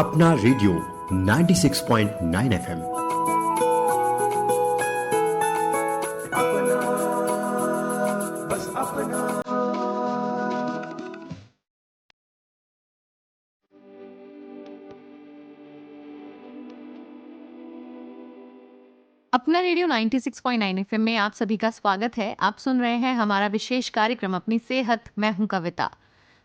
अपना radio 96.9 FM. अपना radio 96.9 FM में आप सभी का स्वागत है। आप सुन रहे हैं हमारा विशेष कार्यक्रम अपनी सेहत। मैं हूं कविता।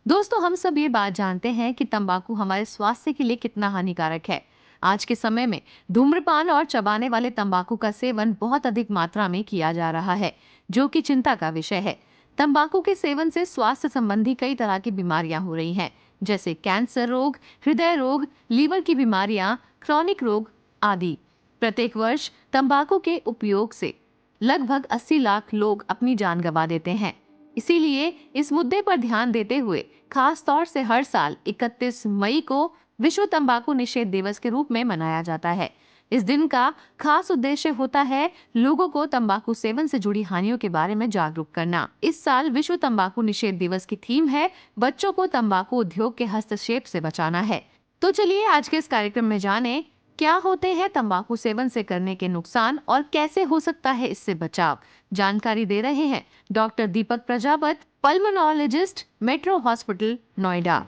दोस्तों, हम सब ये बात जानते हैं कि तंबाकू हमारे स्वास्थ्य के लिए कितना हानिकारक है। आज के समय में धूम्रपान और चबाने वाले तंबाकू का सेवन बहुत अधिक मात्रा में किया जा रहा है, जो कि चिंता का विषय है। तंबाकू के सेवन से स्वास्थ्य संबंधी कई तरह की बीमारियां हो रही हैं, जैसे कैंसर रोग, हृदय रोग, लीवर की बीमारियां, क्रॉनिक रोग आदि। प्रत्येक वर्ष तंबाकू के उपयोग से लगभग 80 लाख लोग अपनी जान गंवा देते हैं। इसीलिए इस मुद्दे पर ध्यान देते हुए खास तौर से हर साल 31 मई को विश्व तंबाकू निषेध दिवस के रूप में मनाया जाता है। इस दिन का खास उद्देश्य होता है लोगों को तंबाकू सेवन से जुड़ी हानियों के बारे में जागरूक करना। इस साल विश्व तंबाकू निषेध दिवस की थीम है बच्चों को तंबाकू उद्योग के हस्तक्षेप से बचाना है। तो चलिए आज के इस कार्यक्रम में जाने क्या होते हैं तंबाकू सेवन से करने के नुकसान और कैसे हो सकता है इससे बचाव। जानकारी दे रहे हैं doctor Deepak Prajapat, pulmonologist, Metro Hospital, Noida.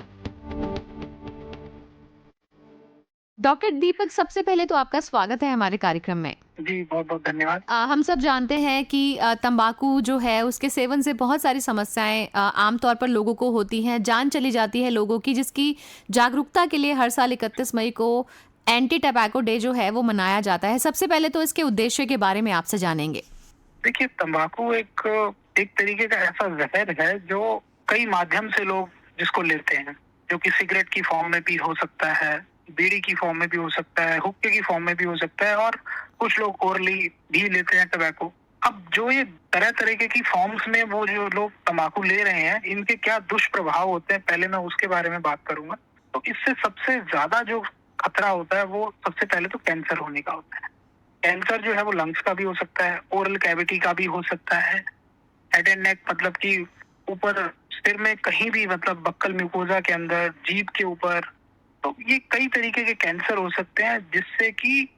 Doctor Deepak, सबसे पहले तो आपका स्वागत है हमारे कार्यक्रम में। जी, बहुत बहुत धन्यवाद। हम सब जानते हैं कि तंबाकू जो है उसके सेवन से बहुत सारी समस्याएं आमतौर पर लोगों को होती हैं, जान चली जाती है लोगों की, जिसकी जागरूकता के लिए हर साल 31 मई को एंटी टबैको डे जो है वो मनाया जाता है। सबसे पहले तो इसके उद्देश्य के बारे में आपसे जानेंगे। देखिए, तंबाकू एक तरीके का ऐसा जहर है जो कई माध्यम से लोग जिसको लेते हैं, जो कि सिगरेट की फॉर्म में भी हो सकता है, बीड़ी की फॉर्म में भी हो सकता है, हुक्के की फॉर्म में भी हो सकता है, और कुछ लोग ओरली भी लेते हैं टबैको। अब जो ये तरह तरीके की फॉर्म्स में वो जो लोग तंबाकू ले रहे हैं, इनके क्या दुष्प्रभाव होते हैं, पहले मैं उसके बारे में बात करूंगा। तो इससे सबसे ज्यादा जो खतरा होता है वो सबसे पहले तो कैंसर होने का होता है। कैंसर जो है वो लंग्स का भी हो सकता है, ओरल कैविटी का भी हो सकता है, हेड एंड नेक मतलब कि ऊपर सिर में कहीं भी, मतलब बक्कल म्यूकोजा के अंदर, जीभ के ऊपर। तो ये कई तरीके के कैंसर हो सकते हैं जिससे कि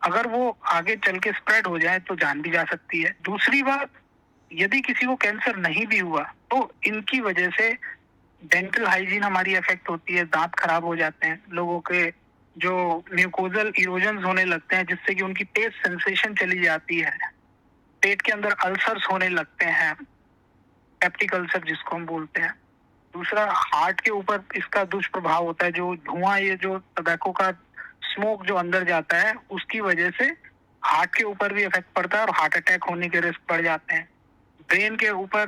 अगर वो आगे चल के स्प्रेड हो जाए तो जान भी जा सकती है। दूसरी बात, यदि किसी को कैंसर नहीं भी हुआ तो इनकी वजह से डेंटल हाइजीन हमारी अफेक्ट होती है, दांत खराब हो जाते हैं, लोगों के जो म्यूकोजल इरोजन्स होने लगते हैं जिससे कि उनकी टेस्ट सेंसेशन चली जाती है, पेट के अंदर अल्सर्स होने लगते हैं, पेप्टिक अल्सर जिसको हम बोलते हैं। दूसरा, हार्ट के ऊपर इसका दुष्प्रभाव होता है, जो धुआं, ये जो टबैको का स्मोक जो अंदर जाता है उसकी वजह से हार्ट के ऊपर भी इफेक्ट पड़ता है और हार्ट अटैक होने के रिस्क बढ़ जाते हैं। ब्रेन के ऊपर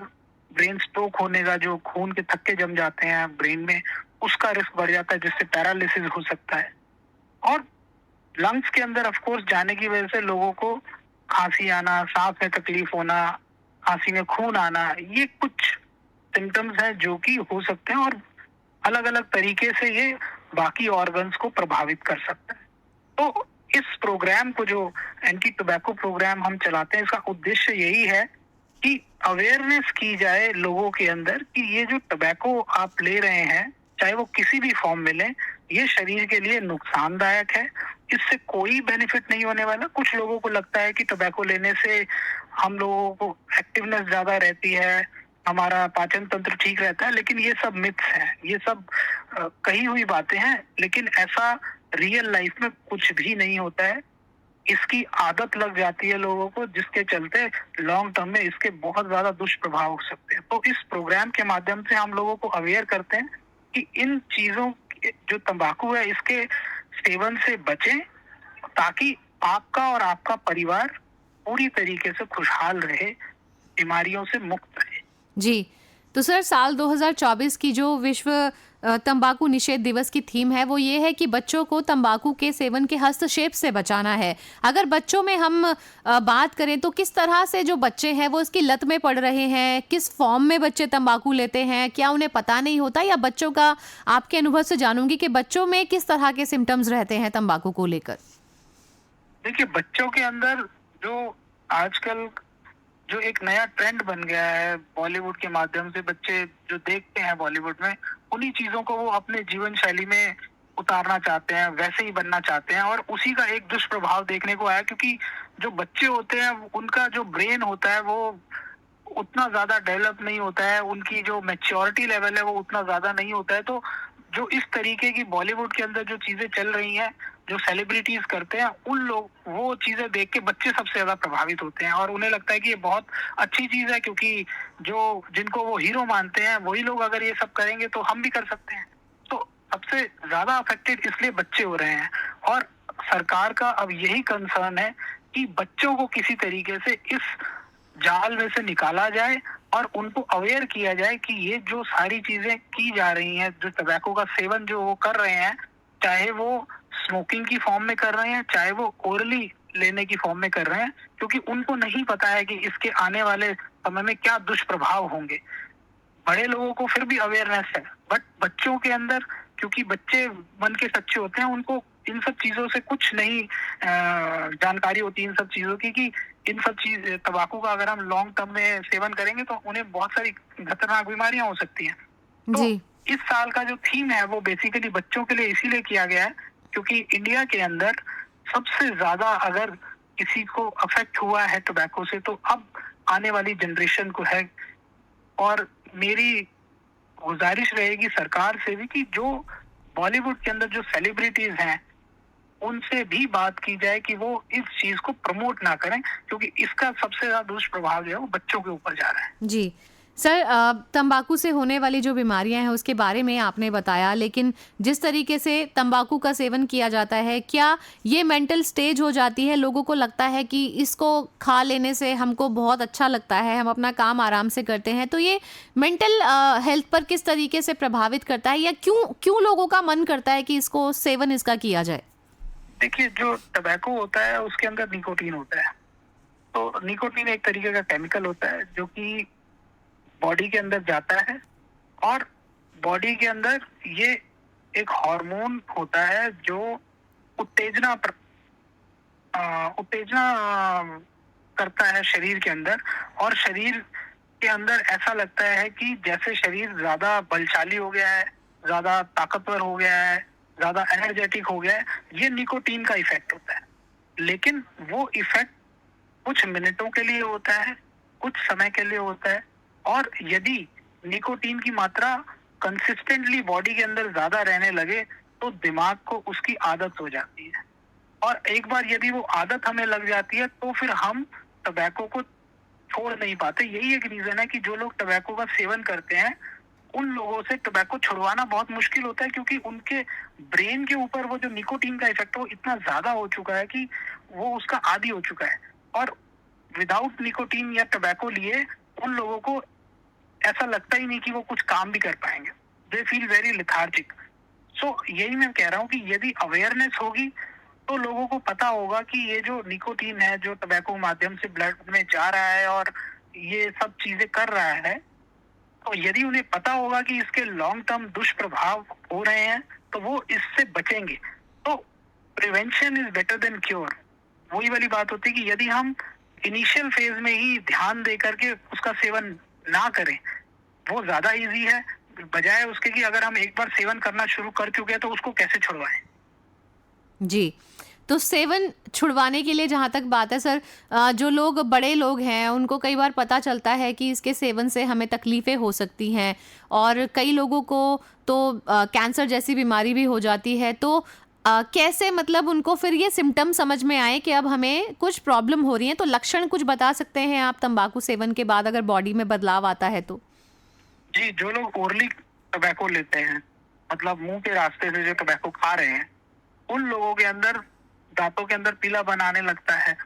ब्रेन स्ट्रोक होने का, जो खून के थक्के जम जाते हैं ब्रेन में, उसका रिस्क बढ़ जाता है जिससे पैरालिसिस हो सकता है। और लंग्स के अंदर ऑफ कोर्स जाने की वजह से लोगों को खांसी आना, सांस में तकलीफ होना, खांसी में खून आना, ये कुछ सिम्टम्स हैं जो कि हो सकते हैं और अलग अलग तरीके से ये बाकी ऑर्गन्स को प्रभावित कर सकते हैं। तो इस प्रोग्राम को, जो एंटी टोबैको प्रोग्राम हम चलाते हैं, इसका उद्देश्य यही है कि अवेयरनेस की जाए लोगों के अंदर कि ये जो टोबैको आप ले रहे हैं, चाहे वो किसी भी फॉर्म में लें, ये शरीर के लिए नुकसानदायक है, इससे कोई बेनिफिट नहीं होने वाला। कुछ लोगों को लगता है कि टोबैको लेने से हम लोगों को एक्टिवनेस ज्यादा रहती है, हमारा पाचन तंत्र ठीक रहता है, लेकिन ये सब मिथ्स हैं, ये सब कही हुई बातें हैं, लेकिन ऐसा रियल लाइफ में कुछ भी नहीं होता है। इसकी आदत लग जाती है लोगों को, जिसके चलते लॉन्ग टर्म में इसके बहुत ज्यादा दुष्प्रभाव हो सकते हैं। तो इस प्रोग्राम के माध्यम से हम लोगों को अवेयर करते हैं कि इन चीजों, जो तंबाकू है, इसके सेवन से बचें ताकि आपका और आपका परिवार पूरी तरीके से खुशहाल रहे, बीमारियों से मुक्त रहे। जी, तो सर, साल 2024 की जो विश्व तंबाकू निषेध दिवस की थीम है वो ये है कि बच्चों को तंबाकू के सेवन के हस्तक्षेप से बचाना है। अगर बच्चों में हम बात करें तो किस तरह से जो बच्चे हैं वो इसकी लत में पड़ रहे हैं, किस फॉर्म में बच्चे तंबाकू लेते हैं, क्या उन्हें पता नहीं होता, या बच्चों का, आपके अनुभव से जानूंगी कि बच्चों में किस तरह के सिम्टम्स रहते हैं तंबाकू को लेकर। देखिए, बच्चों के अंदर जो आजकल जो एक नया ट्रेंड बन गया है, बॉलीवुड के माध्यम से बच्चे जो देखते हैं बॉलीवुड में, उन्हीं चीजों को वो अपने जीवन शैली में उतारना चाहते हैं, वैसे ही बनना चाहते हैं, और उसी का एक दुष्प्रभाव देखने को आया, क्योंकि जो बच्चे होते हैं उनका जो ब्रेन होता है वो उतना ज्यादा डेवलप नहीं होता है, उनकी जो मैच्योरिटी लेवल है वो उतना ज्यादा नहीं होता है। तो जो इस तरीके की बॉलीवुड के अंदर जो चीजें चल रही हैं, जो सेलिब्रिटीज करते हैं, उन लोग वो चीजें देख के बच्चे सबसे ज्यादा प्रभावित होते हैं, और उन्हें लगता है कि ये बहुत अच्छी चीज है, क्योंकि जो जिनको वो हीरो मानते हैं वही लोग अगर ये सब करेंगे तो हम भी कर सकते हैं। तो सबसे ज्यादा अफेक्टेड इसलिए बच्चे हो रहे हैं, और सरकार का अब यही कंसर्न है कि बच्चों को किसी तरीके से इस जाल में से निकाला जाए और उनको अवेयर किया जाए कि ये जो सारी चीजें की जा रही हैं, जो टबैको का सेवन जो वो कर रहे हैं, चाहे वो स्मोकिंग की फॉर्म में कर रहे हैं, चाहे वो ओरली लेने की फॉर्म में कर रहे हैं, क्योंकि उनको नहीं पता है कि इसके आने वाले समय में क्या दुष्प्रभाव होंगे। बड़े लोगों को फिर भी अवेयरनेस है, बट बच्चों के अंदर, क्योंकि बच्चे मन के सच्चे होते हैं, उनको इन सब चीजों से कुछ नहीं जानकारी होती इन सब चीजों की, कि इन सब चीज तंबाकू का अगर हम लॉन्ग टर्म में सेवन करेंगे तो उन्हें बहुत सारी खतरनाक बीमारियां हो सकती हैं। तो जी। इस साल का जो थीम है वो बेसिकली बच्चों के लिए इसीलिए किया गया है, क्योंकि इंडिया के अंदर सबसे ज्यादा अगर किसी को अफेक्ट हुआ है टोबैको से तो अब आने वाली जनरेशन को है। और मेरी गुजारिश रहेगी सरकार से भी कि जो बॉलीवुड के अंदर जो सेलिब्रिटीज हैं उनसे भी बात की जाए कि वो इस चीज को प्रमोट ना करें, क्योंकि इसका सबसे ज्यादा दुष्प्रभाव जो है वो बच्चों के ऊपर जा रहा है। जी सर, तंबाकू से होने वाली जो बीमारियां हैं उसके बारे में आपने बताया, लेकिन जिस तरीके से तंबाकू का सेवन किया जाता है, क्या ये मेंटल स्टेज हो जाती है? लोगों को लगता है कि इसको खा लेने से हमको बहुत अच्छा लगता है, हम अपना काम आराम से करते हैं, तो ये मेंटल हेल्थ पर किस तरीके से प्रभावित करता है, या क्यों लोगों का मन करता है कि इसको सेवन इसका किया जाए? देखिए, जो टबैको होता है उसके अंदर निकोटीन होता है। तो निकोटीन एक तरीके का केमिकल होता है जो कि बॉडी के अंदर जाता है, और बॉडी के अंदर ये एक हार्मोन होता है जो उत्तेजना करता है शरीर के अंदर, और शरीर के अंदर ऐसा लगता है कि जैसे शरीर ज्यादा बलशाली हो गया है, ज्यादा ताकतवर हो गया है, ज्यादा एनर्जेटिक हो गया है। ये निकोटीन का इफेक्ट होता है, लेकिन वो इफेक्ट कुछ मिनटों के लिए होता है, कुछ समय के लिए होता है, और यदि निकोटीन की मात्रा कंसिस्टेंटली बॉडी के अंदर ज्यादा रहने लगे तो दिमाग को उसकी आदत हो जाती है, और एक बार यदि वो आदत हमें लग जाती है तो फिर हम टबैको को छोड़ नहीं पाते। यही एक रीजन है कि जो लोग टबैको का सेवन करते हैं उन लोगों से टबैको छुड़वाना बहुत मुश्किल होता है, क्योंकि उनके ब्रेन के ऊपर वो जो निकोटीन का इफेक्ट है वो इतना ज्यादा हो चुका है कि वो उसका आदी हो चुका है, और विदाउट निकोटीन या टबैको लिए उन लोगों को ऐसा लगता ही नहीं कि वो कुछ काम भी कर पाएंगे। They feel very lethargic. So यही मैं कह रहा हूँ कि यदि अवेयरनेस होगी तो लोगों को पता होगा कि ये जो निकोटीन है जो टबैको माध्यम से ब्लड में जा रहा है और ये सब चीजें कर रहा है, तो यदि उन्हें पता होगा कि इसके लॉन्ग टर्म दुष्प्रभाव हो रहे हैं तो वो इससे बचेंगे। तो prevention is better than cure. वही वाली बात होती है कि यदि हम इनिशियल फेज में ही ध्यान दे करके उसका सेवन ना करें, वो ज्यादा इजी है, बजाय उसके कि अगर हम एक बार सेवन करना शुरू कर चुके हैं तो उसको कैसे छुड़वाएं। जी, तो सेवन छुड़वाने के लिए जहाँ तक बात है सर, जो लोग बड़े लोग हैं उनको कई बार पता चलता है कि इसके सेवन से हमें तकलीफ़ें हो सकती हैं, और कई लोगों को तो कैंसर जैसी बीमारी भी हो जाती है। तो कैसे मतलब उनको फिर ये सिम्टम समझ में आए कि अब हमें कुछ प्रॉब्लम हो रही है? तो लक्षण कुछ बता सकते हैं आप तंबाकू सेवन के बाद अगर बॉडी में बदलाव आता है तो? जी, जो लोग ओरली टबैको लेते हैं, मतलब मुंह के रास्ते से जो टबैको खा रहे हैं, उन लोगों के अंदर दांतों के अंदर पीला बनाने लगता है,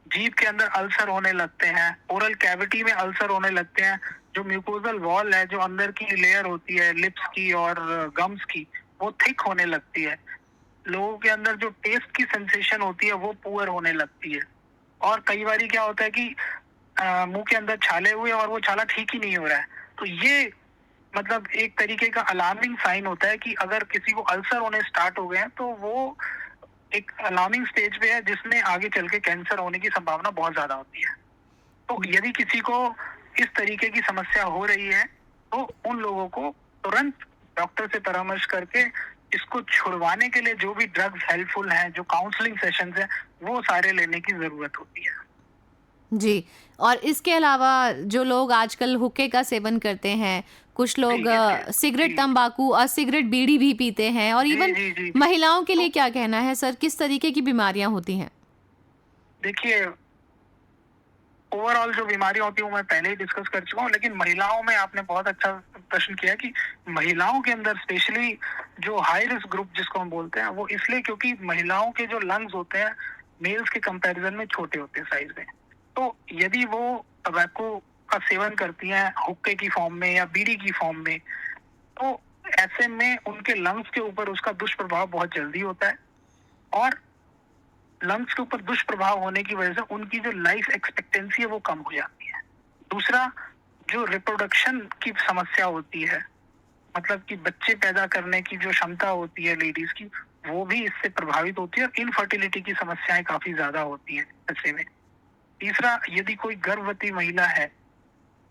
जीभ के अंदर अल्सर होने लगते हैं, ओरल कैविटी में अल्सर होने लगते हैं, जो म्यूकोजल वॉल है, जो अंदर की लेयर होती है लिप्स की और गम्स की, वो थिक होने लगती है। लोगों के अंदर जो टेस्ट की सेंसेशन होती है वो पुअर होने लगती है, और कई बार क्या होता है कि मुंह के अंदर छाले हुए और वो छाला ठीक ही नहीं हो रहा है। तो ये मतलब एक तरीके का अलार्मिंग साइन होता है कि अगर किसी को अल्सर होने स्टार्ट हो गए हैं तो वो एक अलार्मिंग स्टेज पे है जिसमें आगे चल के कैंसर होने की संभावना बहुत ज्यादा होती है। तो यदि किसी को इस तरीके की समस्या हो रही है तो उन लोगों को तुरंत डॉक्टर से परामर्श करके इसको छुड़वाने के लिए जो भी ड्रग्स हेल्पफुल हैं, जो काउंसलिंग सेशंस हैं, वो सारे लेने की जरूरत होती है। जी। और इसके अलावा जो लोग आजकल हुक्के का सेवन करते हैं, कुछ लोग सिगरेट, जी तंबाकू और सिगरेट, बीड़ी भी पीते हैं, और जी इवन जी जी। महिलाओं के लिए तो क्या कहना है सर, किस तरीके की बीमारियां होती हैं? देखिए, ओवरऑल जो बीमारियां होती है वो मैं पहले ही डिस्कस कर चुका हूँ, लेकिन महिलाओं में आपने बहुत अच्छा प्रश्न किया कि महिलाओं के अंदर स्पेशली जो हाई रिस्क ग्रुप जिसको हम बोलते हैं, वो इसलिए क्योंकि महिलाओं के जो लंग्स होते हैं मेल्स के कंपैरिजन में छोटे होते हैं साइज में। तो यदि वो टबैको का सेवन करती हैं हुक्के की फॉर्म में या बीड़ी की फॉर्म में, तो ऐसे में उनके लंग्स के ऊपर उसका दुष्प्रभाव बहुत जल्दी होता है, और लंग्स के ऊपर दुष्प्रभाव होने की वजह से उनकी जो लाइफ एक्सपेक्टेंसी है वो कम हो जाती है। दूसरा, जो रिप्रोडक्शन की समस्या होती है, मतलब कि बच्चे पैदा करने की जो क्षमता होती है लेडीज की, वो भी इससे प्रभावित होती है, और इनफर्टिलिटी की समस्याएं काफी ज्यादा होती हैं ऐसे में। तीसरा, यदि कोई गर्भवती महिला है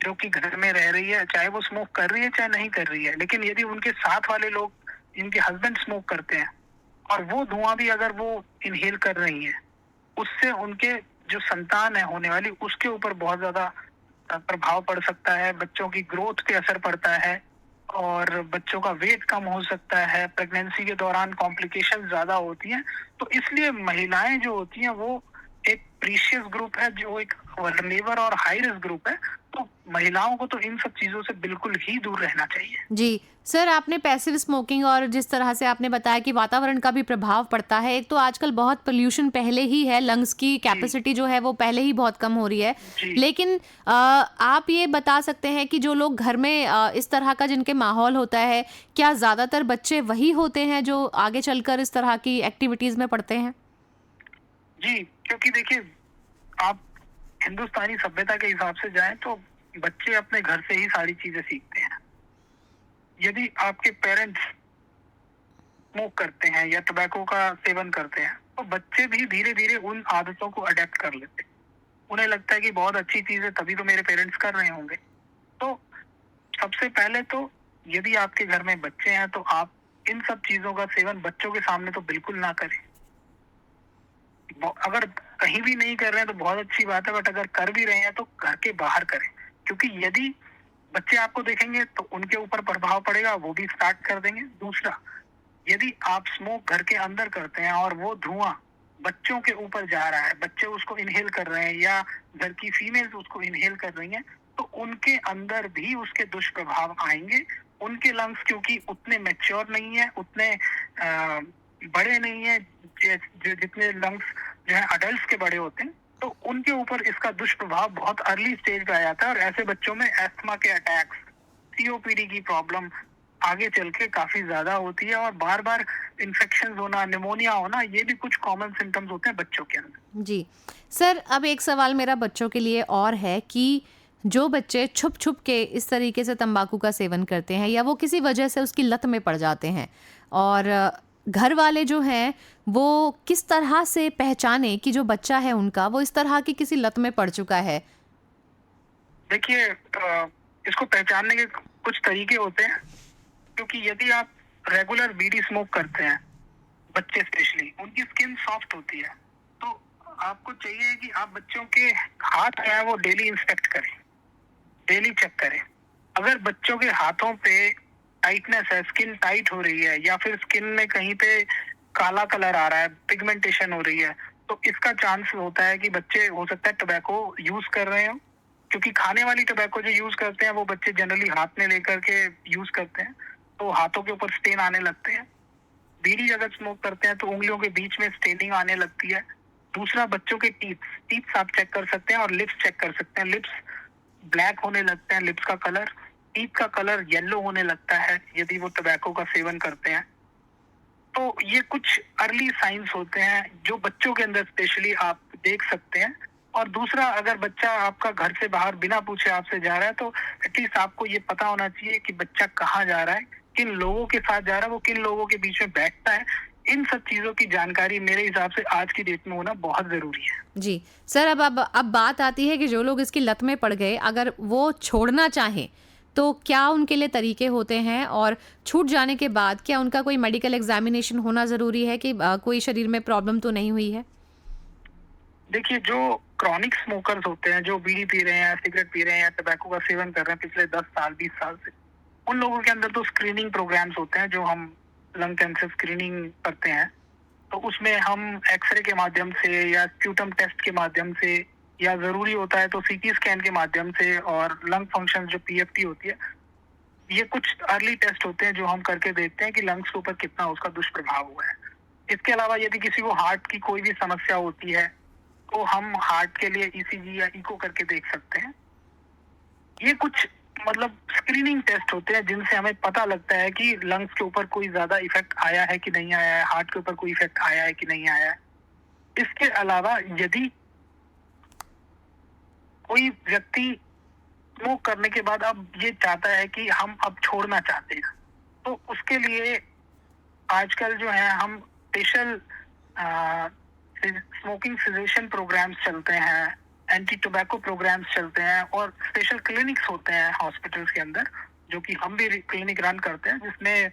जो कि घर में रह रही है, चाहे वो स्मोक कर रही है चाहे नहीं कर रही है, लेकिन यदि उनके साथ वाले लोग, इनके हस्बैंड स्मोक करते हैं और वो धुआं भी अगर वो इनहेल कर रही है, उससे उनके जो संतान है होने वाली, उसके ऊपर बहुत ज्यादा प्रभाव पड़ सकता है, बच्चों की ग्रोथ पे असर पड़ता है, और बच्चों का वेट कम हो सकता है, प्रेगनेंसी के दौरान कॉम्प्लिकेशन ज्यादा होती हैं। तो इसलिए महिलाएं जो होती हैं वो एक प्रीशियस ग्रुप है, जो एक वल्नरेबल और हाई रिस्क ग्रुप है। तो महिलाओं को तो इन सब चीजों से बिल्कुल ही दूर रहना चाहिए। जी। सर, आपने पैसिव स्मोकिंग और जिस तरह से आपने बताया कि वातावरण का भी प्रभाव पड़ता है, एक तो आजकल बहुत पोल्यूशन पहले ही है, लंग्स की कैपेसिटी जो है वो पहले ही बहुत कम हो रही है, जी लेकिन आप ये बता सकते हैं कि जो लोग घर में इस तरह का जिनके माहौल होता है, क्या ज़्यादातर बच्चे वही होते हैं जो आगे चलकर इस तरह की एक्टिविटीज़ में पड़ते हैं? जी, क्योंकि देखिए, आप हिंदुस्तानी सभ्यता के हिसाब से जाएं तो बच्चे अपने घर से ही सारी चीजें सीखते हैं। यदि आपके पेरेंट्स स्मोक करते हैं या टबैको का सेवन करते हैं, तो बच्चे भी धीरे धीरे उन आदतों को अडेप्ट कर लेते हैं। उन्हें लगता है कि बहुत अच्छी चीज है, तभी तो मेरे पेरेंट्स कर रहे होंगे। तो सबसे पहले तो यदि आपके घर में बच्चे हैं तो आप इन सब चीजों का सेवन बच्चों के सामने तो बिल्कुल ना करें। अगर कहीं भी नहीं कर रहे हैं तो बहुत अच्छी बात है, बट अगर कर भी रहे हैं तो घर के बाहर करें, क्योंकि यदि बच्चे आपको देखेंगे तो उनके ऊपर प्रभाव पड़ेगा, वो भी स्टार्ट कर देंगे। दूसरा, यदि आप स्मोक घर के अंदर करते हैं और वो धुआं बच्चों के ऊपर जा रहा है, बच्चे उसको इनहेल कर रहे हैं या घर की फीमेल्स उसको इनहेल कर रही हैं, तो उनके अंदर भी उसके दुष्प्रभाव आएंगे। उनके लंग्स क्योंकि उतने मैच्योर नहीं है, उतने बड़े नहीं है जितने लंग्स जो है अडल्ट के बड़े होते हैं, तो उनके ऊपर इसका दुष्प्रभाव बहुत अर्ली स्टेज पे आ जाता है, और ऐसे बच्चों में एस्थमा के अटैक्स, सीओपीडी की प्रॉब्लम आगे चल के काफी ज्यादा होती है, और बार बार इन्फेक्शन होना, निमोनिया होना, ये भी कुछ कॉमन सिम्टम्स होते हैं बच्चों के अंदर। जी। सर, अब एक सवाल मेरा बच्चों के लिए और है कि जो बच्चे छुप छुप के इस तरीके से तंबाकू का सेवन करते हैं या वो किसी वजह से उसकी लत में पड़ जाते हैं, और घर वाले जो हैं वो किस तरह से पहचाने कि जो बच्चा है उनका वो इस तरह की किसी लत में पड़ चुका है? देखिए, इसको पहचानने के कुछ तरीके होते हैं, क्योंकि यदि आप रेगुलर बीड़ी स्मोक करते हैं, बच्चे स्पेशली, उनकी स्किन सॉफ्ट होती है, तो आपको चाहिए कि आप बच्चों के हाथ जो है वो डेली इंस्पेक्ट करें, डेली चेक करें। अगर बच्चों के हाथों पे टाइटनेस है, स्किन टाइट हो रही है, या फिर स्किन में कहीं पे काला कलर आ रहा है, पिगमेंटेशन हो रही है, तो इसका चांस होता है कि बच्चे हो सकता है टबैको यूज कर रहे हो, क्योंकि खाने वाली टबैको जो यूज करते हैं वो बच्चे जनरली हाथ में लेकर के यूज करते हैं, तो हाथों के ऊपर स्टेन आने लगते हैं। बीड़ी अगर स्मोक करते हैं तो उंगलियों के बीच में स्टेनिंग आने लगती है। दूसरा, बच्चों के टीथ आप चेक कर सकते हैं और लिप्स चेक कर सकते हैं। लिप्स ब्लैक होने लगते हैं, लिप्स का कलर, टीथ का कलर येलो होने लगता है यदि वो टबैको का सेवन करते हैं। तो ये कुछ अर्ली साइंस होते हैं जो बच्चों के अंदर स्पेशली आप देख सकते हैं। और दूसरा, अगर बच्चा आपका घर से बाहर बिना पूछे आपसे जा रहा है, तो एटलीस्ट आपको ये पता होना चाहिए कि बच्चा कहाँ जा रहा है, किन लोगों के साथ जा रहा है, वो किन लोगों के बीच में बैठता है। इन सब चीजों की जानकारी मेरे हिसाब से आज की डेट में होना बहुत जरूरी है। जी। सर, अब बात आती है कि जो लोग इसकी लत में पड़ गए, अगर वो छोड़ना चाहें तो क्या उनके लिए तरीके होते हैं, और छूट जाने के बाद क्या उनका कोई मेडिकल एग्जामिनेशन होना ज़रूरी है कि कोई शरीर में प्रॉब्लम तो नहीं हुई है? देखिए, जो क्रॉनिक स्मोकर्स होते हैं, जो बीड़ी पी रहे हैं, सिगरेट पी रहे हैं या टबैको का सेवन कर रहे हैं पिछले 10 साल 20 साल से, उन लोगों के अंदर तो स्क्रीनिंग प्रोग्राम्स होते हैं जो हम लंग कैंसर स्क्रीनिंग करते हैं। तो उसमें हम एक्सरे के माध्यम से या स्प्यूटम टेस्ट के माध्यम से या जरूरी होता है तो सीटी स्कैन के माध्यम से, और लंग फंक्शन जो पीएफटी होती है, ये कुछ अर्ली टेस्ट होते हैं जो हम करके देखते हैं कि लंग्स के ऊपर कितना उसका दुष्प्रभाव हुआ है। इसके अलावा यदि किसी को हार्ट की कोई भी समस्या होती है तो हम हार्ट के लिए ईसीजी या इको करके देख सकते हैं। ये कुछ मतलब स्क्रीनिंग टेस्ट होते हैं जिनसे हमें पता लगता है कि लंग्स के ऊपर कोई ज्यादा इफेक्ट आया है कि नहीं आया है, हार्ट के ऊपर कोई इफेक्ट आया है कि नहीं आया है। इसके अलावा यदि कोई व्यक्ति स्मोक करने के बाद अब ये चाहता है कि हम अब छोड़ना चाहते हैं, तो उसके लिए आजकल जो है हम स्पेशल स्मोकिंग सिजेशन प्रोग्राम्स चलते हैं, एंटी टोबैको प्रोग्राम्स चलते हैं, और स्पेशल क्लिनिक्स होते हैं हॉस्पिटल्स के अंदर, जो कि हम भी क्लिनिक रन करते हैं, जिसमें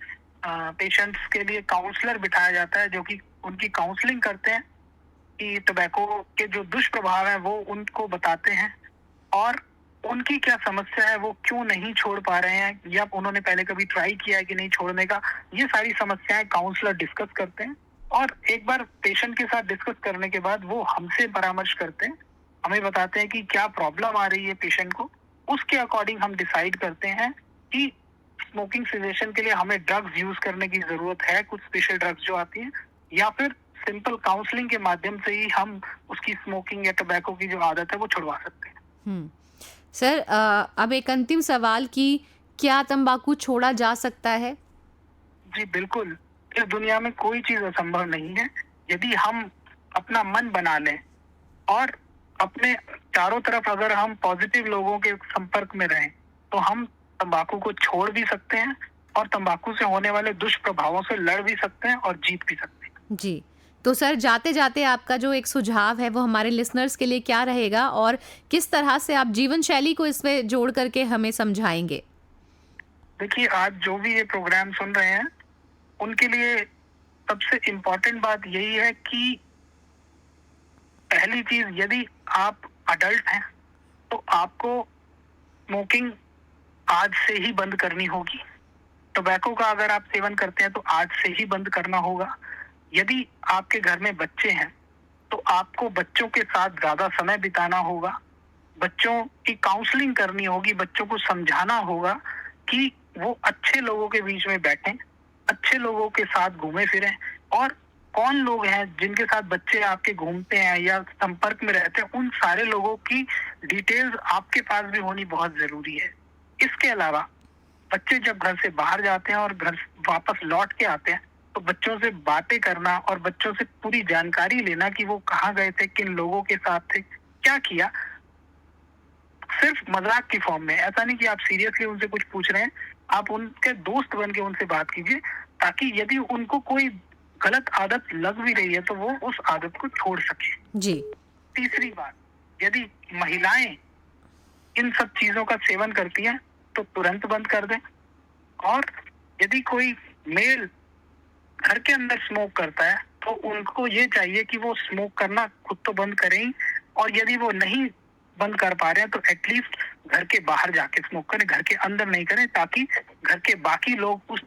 पेशेंट्स के लिए काउंसलर बिठाया जाता है जो कि उनकी काउंसलिंग करते हैं कि टोबैको के जो दुष्प्रभाव है वो उनको बताते हैं, और उनकी क्या समस्या है, वो क्यों नहीं छोड़ पा रहे हैं, या उन्होंने पहले कभी ट्राई किया है कि नहीं छोड़ने का। ये सारी समस्याएं काउंसलर डिस्कस करते हैं, और एक बार पेशेंट के साथ डिस्कस करने के बाद वो हमसे परामर्श करते हैं, हमें बताते हैं कि क्या प्रॉब्लम आ रही है पेशेंट को। उसके अकॉर्डिंग हम डिसाइड करते हैं कि स्मोकिंग सिजेशन के लिए हमें ड्रग्स यूज करने की जरूरत है, कुछ स्पेशल ड्रग्स जो आती हैं, या फिर सिंपल काउंसलिंग के माध्यम से ही हम उसकी स्मोकिंग या टोबैको की जो आदत है वो छुड़वा सकते हैं। सर, अब एक अंतिम सवाल कि क्या तंबाकू छोड़ा जा सकता है? जी बिल्कुल, इस दुनिया में कोई चीज असंभव नहीं है। यदि हम अपना मन बना लें और अपने चारों तरफ अगर हम पॉजिटिव लोगों के संपर्क में रहें, तो हम तंबाकू को छोड़ भी सकते हैं, और तंबाकू से होने वाले दुष्प्रभावों से लड़ भी सकते हैं और जीत भी सकते हैं। जी, तो सर जाते जाते आपका जो एक सुझाव है वो हमारे लिसनर्स के लिए क्या रहेगा, और किस तरह से आप जीवन शैली को इसमें जोड़ करके हमें समझाएंगे? देखिए, आज जो भी ये प्रोग्राम सुन रहे हैं उनके लिए सबसे इम्पोर्टेंट बात यही है कि पहली चीज, यदि आप अडल्ट हैं तो आपको स्मोकिंग आज से ही बंद करनी होगी। टोबैको का अगर आप सेवन करते हैं तो आज से ही बंद करना होगा। यदि आपके घर में बच्चे हैं तो आपको बच्चों के साथ ज्यादा समय बिताना होगा, बच्चों की काउंसलिंग करनी होगी, बच्चों को समझाना होगा कि वो अच्छे लोगों के बीच में बैठें, अच्छे लोगों के साथ घूमे फिरें, और कौन लोग हैं जिनके साथ बच्चे आपके घूमते हैं या संपर्क में रहते हैं, उन सारे लोगों की डिटेल्स आपके पास भी होनी बहुत जरूरी है। इसके अलावा बच्चे जब घर से बाहर जाते हैं और घर वापस लौट के आते हैं, तो बच्चों से बातें करना और बच्चों से पूरी जानकारी लेना कि वो कहाँ गए थे, किन लोगों के साथ थे, क्या किया, सिर्फ मजाक की फॉर्म में। ऐसा नहीं कि आप सीरियसली उनसे कुछ पूछ रहे हैं, आप उनके दोस्त बन के उनसे बात कीजिए, ताकि यदि उनको कोई गलत आदत लग भी रही है तो वो उस आदत को छोड़ सके। जी। तीसरी बात, यदि महिलाएं इन सब चीजों का सेवन करती हैं तो तुरंत बंद कर दें, और यदि कोई मेल घर के अंदर स्मोक करता है तो उनको ये चाहिए कि वो स्मोक करना खुद तो बंद करें ही, और यदि वो नहीं बंद कर पा रहे हैं तो एटलीस्ट घर के बाहर जाके स्मोक करें, घर के अंदर नहीं करें, ताकि घर के बाकी लोग उस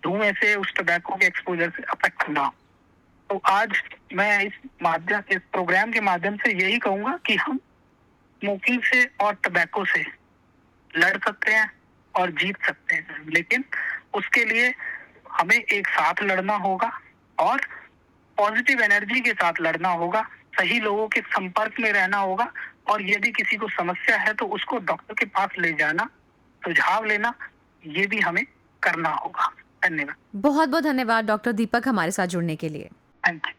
धुएं से, उस टोबैको के एक्सपोजर से अफेक्ट ना हो। तो आज मैं इस प्रोग्राम के माध्यम से यही कहूंगा कि हम स्मोकिंग से और टोबैको से लड़ सकते हैं और जीत सकते हैं, लेकिन उसके लिए हमें एक साथ लड़ना होगा और पॉजिटिव एनर्जी के साथ लड़ना होगा, सही लोगों के संपर्क में रहना होगा, और यदि किसी को समस्या है तो उसको डॉक्टर के पास ले जाना, सुझाव लेना, ये भी हमें करना होगा। धन्यवाद। बहुत बहुत धन्यवाद डॉक्टर दीपक हमारे साथ जुड़ने के लिए। Thank you.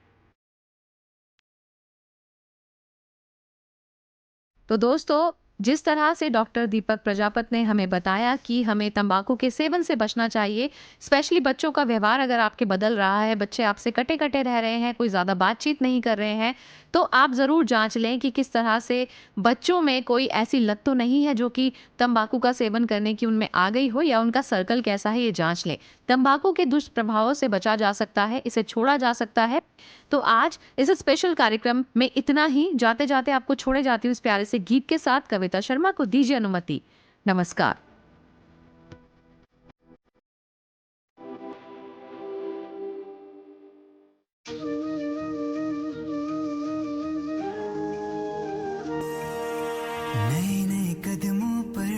तो दोस्तों, जिस तरह से डॉक्टर दीपक प्रजापत ने हमें बताया कि हमें तंबाकू के सेवन से बचना चाहिए, स्पेशली बच्चों का व्यवहार अगर आपके बदल रहा है, बच्चे आपसे कटे कटे रह रहे हैं, कोई ज़्यादा बातचीत नहीं कर रहे हैं, तो आप ज़रूर जांच लें कि किस तरह से बच्चों में कोई ऐसी लत तो नहीं है जो कि तंबाकू का सेवन करने की उनमें आ गई हो, या उनका सर्कल कैसा है ये जांच लें। तंबाकू के दुष्प्रभावों से बचा जा सकता है, इसे छोड़ा जा सकता है। तो आज इस स्पेशल कार्यक्रम में इतना ही। जाते जाते आपको छोड़े जाती हूँ इस प्यारे से गीत के साथ। कविता शर्मा को दीजिए अनुमति। नमस्कार। नए नए कदमों पर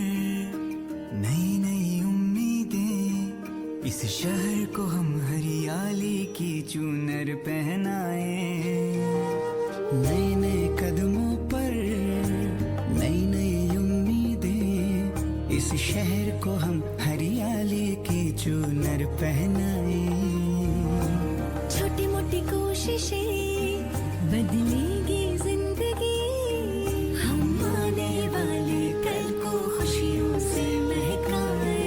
नई नई उम्मीदें, इस शहर को हम हरियाली की चूनर पहनाए। नए नए कदमों पर नई नई उम्मीदें, इस शहर को हम हरियाली की चूनर पहनाए। छोटी मोटी कोशिशें बदलेगी जिंदगी, हम आने वाले कल को खुशियों से महकाए।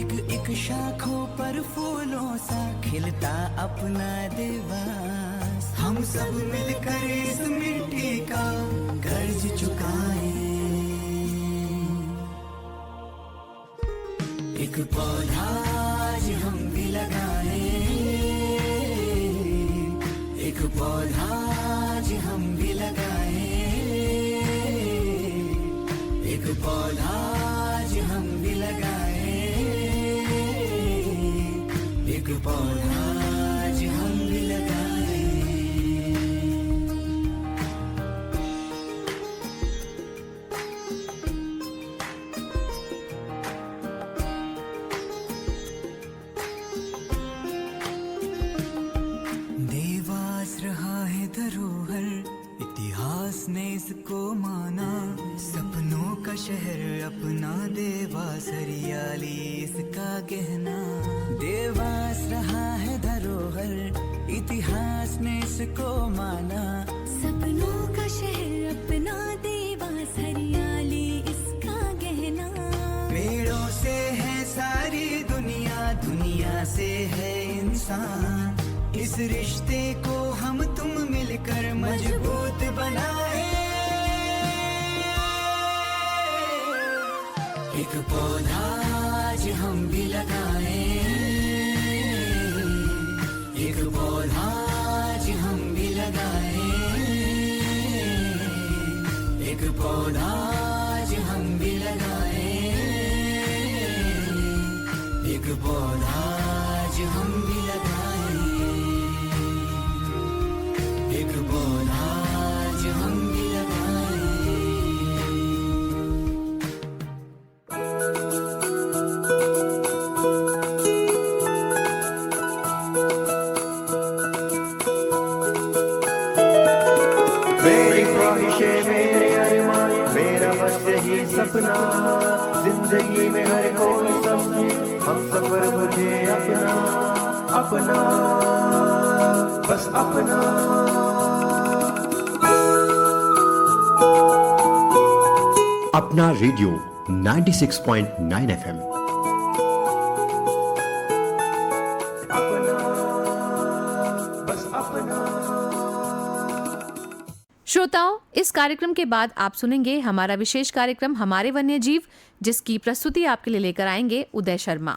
एक एक शाखों पर फूलों सा खिलता अपना देवास, हम सब मिलकर इस मिट्टी का कर्ज चुकाए। एक पौधा आज हम भी लगाए, एक पौधा आज हम भी लगाए, एक पौधा आज हम भी लगाए, एक पौधा आज हम भी लगाए। देवास रहा है धरोहर, इतिहास ने इसको माना। सपनों का शहर अपना देवास, हरियाली इसका गहना। देवास रहा है धरोहर, इतिहास ने इसको माना। सपनों का शहर अपना देवास, हरियाली इसका गहना। पेड़ों से है सारी दुनिया, दुनिया से है इंसान। इस रिश्ते को हम तुम मिलकर मजबूत बनाए। एक पौधा आज हम भी लगाए, एक पौधा आज हम भी लगाए, एक पौधा आज हम भी लगाए, एक पौधा आज हम भी लगाए, एक पौधा आज हम भी लगाए। मेरी ख्वाहिशें मेरे अरमान, मेरा बस यही सपना। जिंदगी में हर कोई समझे हम सफर मुझे अपना, अपना बस अपना। अपना रेडियो 96.9 FM। श्रोताओं, इस कार्यक्रम के बाद आप सुनेंगे हमारा विशेष कार्यक्रम हमारे वन्य जीव, जिसकी प्रस्तुति आपके लिए लेकर आएंगे उदय शर्मा।